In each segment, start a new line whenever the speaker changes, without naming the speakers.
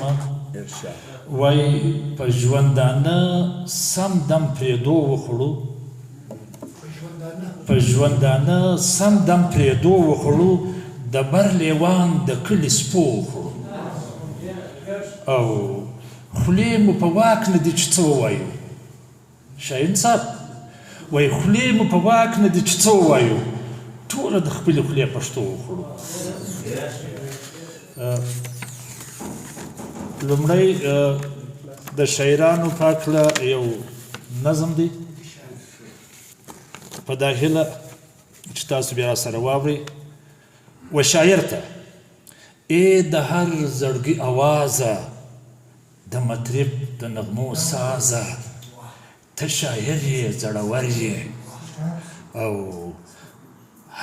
لیکمه وایي په ژوندانه سم دم پرېدو وخوړو په ژوندانه سم دم پرېدو وخوړو د بر لیوان د کلي سپو وخوړو او خولې مو په واک نه دي چې څه ووایو شاهین صاحب وایي خولې مو په واک نه دي چې څه ووایو ټوله د خپلې خولې پښتو وخوړو لومړی د شاعرانو په هکله یو نظم دی په دا هیله چې تاسو بیا راسره واورئ و شاعر ته ای د هر زړګي اوازه د مطرب د نغمو سازه ته شاعر یې زړور یې او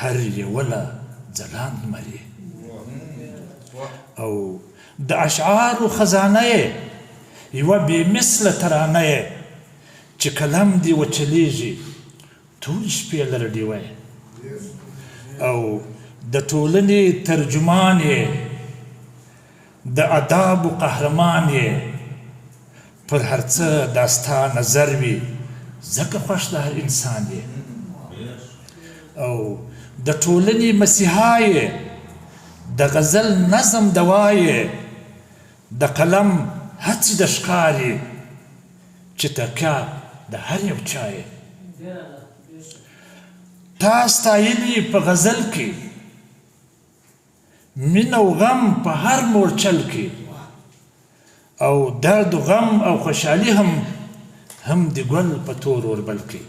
هر یوله ځلاند مري او د اشعارو خزانه یې یوه بې مثله ترانه یې چې کلم دې وچلیږي ټول شپې لره ډیوه او د ټولنې ترجمان یې د ادابو قهرمان یې پر هر څه دا ستا نظر وي ځکه خوښ د هر انسان یې او د ټولنې مسیحا یې د غزل نظم دوا یې د قلم هڅې د ښکار یې چې تکیه د هر یو چا یې تا ستایلي په غزل کې مینه او غم په هر مورچل کې او درد و غم او خوشحالي هم د ګل په تور اوربل کې